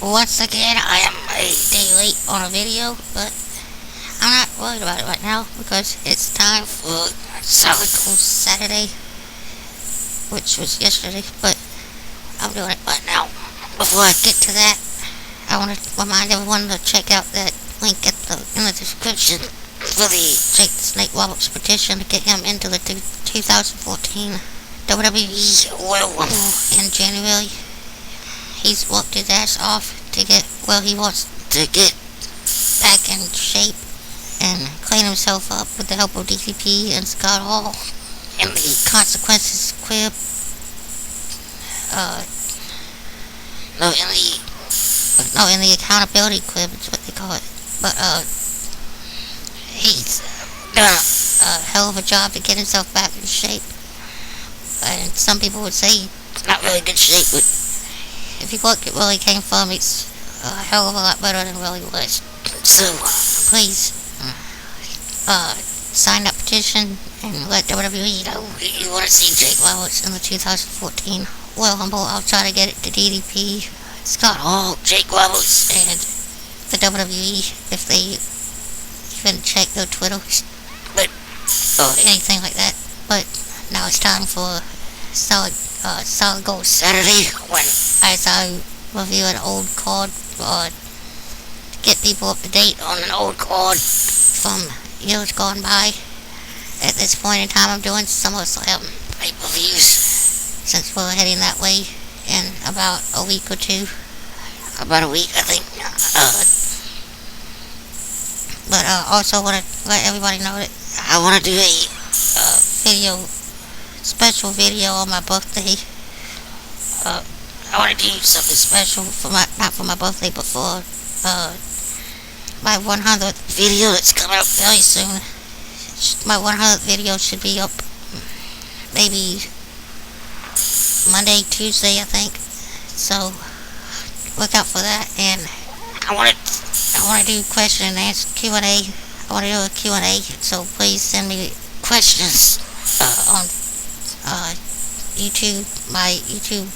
Once again, I am a day late on a video, but I'm not worried about it right now because it's time for Solid Gold Saturday, which was yesterday, but I'm doing it right now. Before I get to that, I want to remind everyone to check out that link in the description for the Jake the Snake Roberts petition to get him into the 2014 WWE Royal Rumble in January. He's worked his ass off to get where he wants to get back in shape and clean himself up with the help of DCP and Scott Hall in the Consequences Crib. In the Accountability Crib, is what they call it. But, he's done a hell of a job to get himself back in shape. And some people would say he's not really good shape, but if you look at where he came from, it's a hell of a lot better than where he was. So, please, sign that petition and let WWE know you want to see Jake Roberts in the 2014 Royal Rumble. I'll try to get it to DDP, Scott Hall, Jake Roberts, and the WWE if they even check their Twitters, or anything like that. But now it's time for Solid Gold Saturday, when as I review an old card, to get people up to date on an old card from years gone by. At this point in time, I'm doing Summerslam pay-per-views, since we're heading that way in about a week or two. About a week, I think. But also want to let everybody know that I want to do a special video on my birthday. I want to do something special for not for my birthday, but for my 100th video that's coming up very soon. My 100th video should be up maybe Monday, Tuesday, I think. So look out for that. And I want to do question and answer Q&A. I want to do a Q&A. So please send me questions on YouTube, my YouTube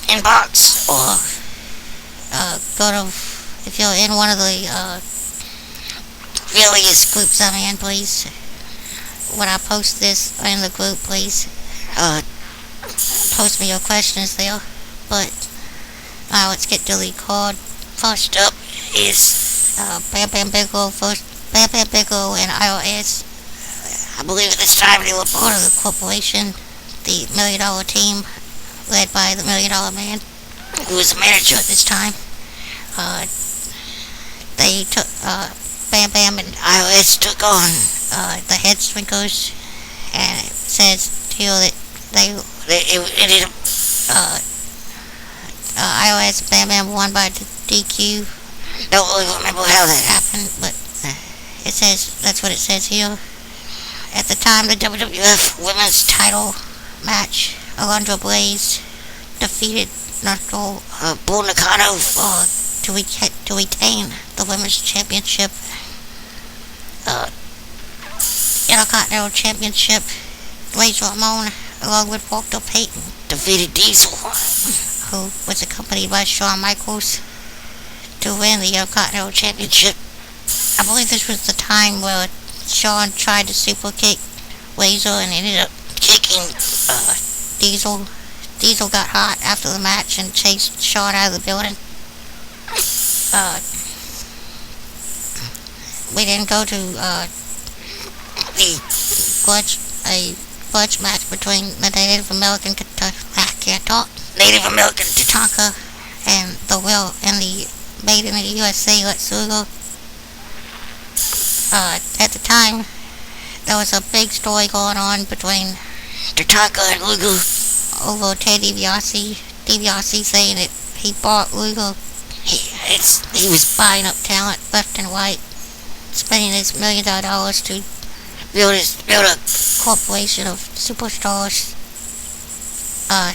inbox, or go to, if you're in one of the various groups I'm in, please, when I post this in the group, please post me your questions there. But now let's get to the card. First up is Bam Bam Bigelow and IRS. I believe at this time they were part of the corporation, the $1 Million Team, led by the $1 Million Man, who was a manager at this time. They took, Bam Bam and IRS took on the Head Shrinkers, and it says here that it ended up, IRS and Bam Bam won by DQ. Don't really remember how that happened, but it says, that's what it says here. At the time, the WWF Women's Title match, Alundra Blaze defeated Bull Nakano to retain the Women's Championship. Intercontinental Championship, Razor Ramon, along with Walter Payton, defeated Diesel, who was accompanied by Shawn Michaels, to win the Intercontinental Championship. I believe this was the time where Shawn tried to super kick Razor and ended up kicking Diesel. Diesel got hot after the match and chased Shawn out of the building. We then go to a grudge match between the Native American Tatanka and the Made in the USA Lex Luger. At the time, there was a big story going on between Tatanka and Luger over Ted DiBiase. DiBiase saying that he bought Luger. He was buying up talent left and right, spending his $1 million to build a corporation of superstars.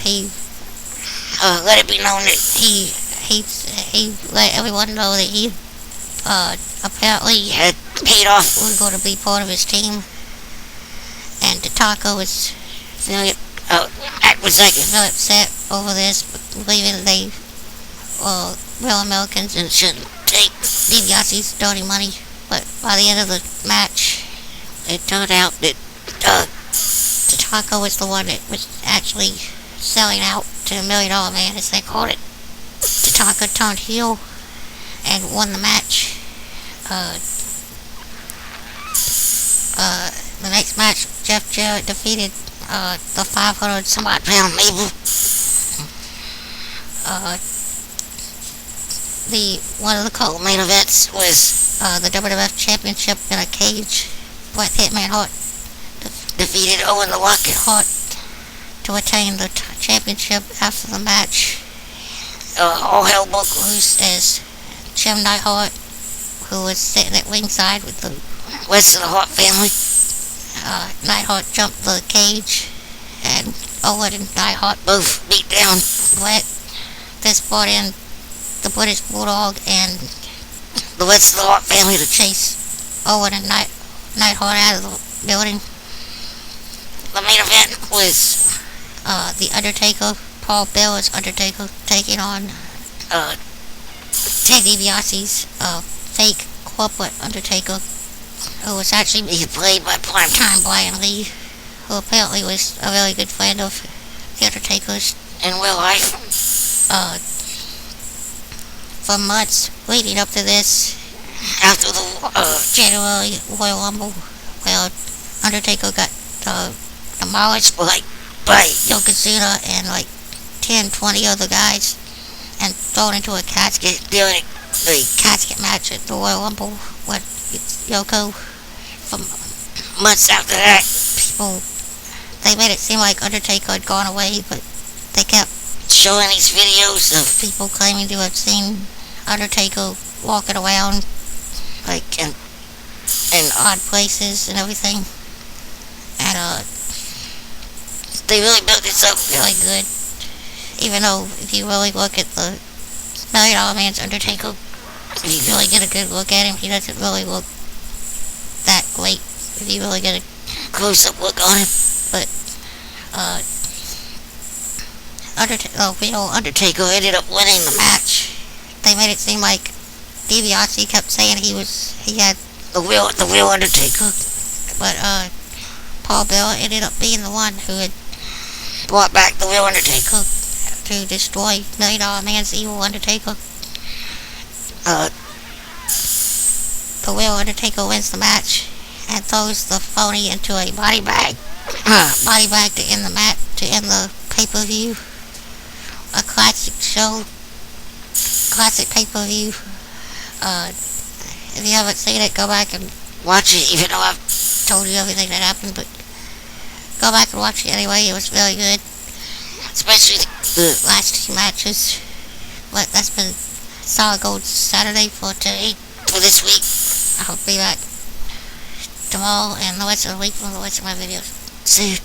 He let it be known that he let everyone know that he apparently had paid off Luger to be part of his team, and Tatanka was very upset over this, believing they real Americans and shouldn't take DiBiase's dirty money. But by the end of the match, it turned out that Tatanka was the one that was actually selling out to the $1 Million Man, as they called it. Tatanka turned heel and won the match. The next match, Jeff Jarrett defeated the 500 some odd pound Mabel. One of the co-main events was the WWF Championship in a cage. Bret Hitman Hart defeated Owen the Rocket Hart to attain the championship. After the match, all hell broke loose as Jim Neidhart, who was sitting at ringside with the rest of the Hart family, Neidhart jumped the cage, and Owen and Neidhart both beat down Bret. This brought in the British Bulldog and the rest of the Hart family to chase Owen and Neidhart out of the building. The main event was The Undertaker, Paul Bearer's Undertaker, taking on Ted DiBiase's fake corporate Undertaker, who was actually being played by primetime Brian Lee, who apparently was a very good friend of The Undertaker's in real life. For months leading up to this, after the January Royal Rumble, where Undertaker got demolished by Yokozuna and 10, 20 other guys, and thrown into a casket during the casket match at the Royal Rumble with Yoko. For months after that, they made it seem like Undertaker had gone away, but they kept showing these videos of people claiming to have seen Undertaker walking around in odd places and everything. And they really built this up really good. Even though if you really look at the $1 Million Man's Undertaker, if you really get a good look at him, he doesn't really look that great if you really get a close-up look on him. But real Undertaker ended up winning the match. They made it seem like DiBiase kept saying he had the real Undertaker, but Paul Bearer ended up being the one who had brought back the real Undertaker to destroy $1 Million Man's evil Undertaker. The real Undertaker wins the match and throws the phony into a body bag to end the pay-per-view. A classic show, classic pay-per-view. If you haven't seen it, go back and watch it, even though I've told you everything that happened, but go back and watch it anyway. It was very good, especially the last two matches. But that's been Solid Gold Saturday for this week. I'll be back tomorrow and the rest of the week for the rest of my videos. See you.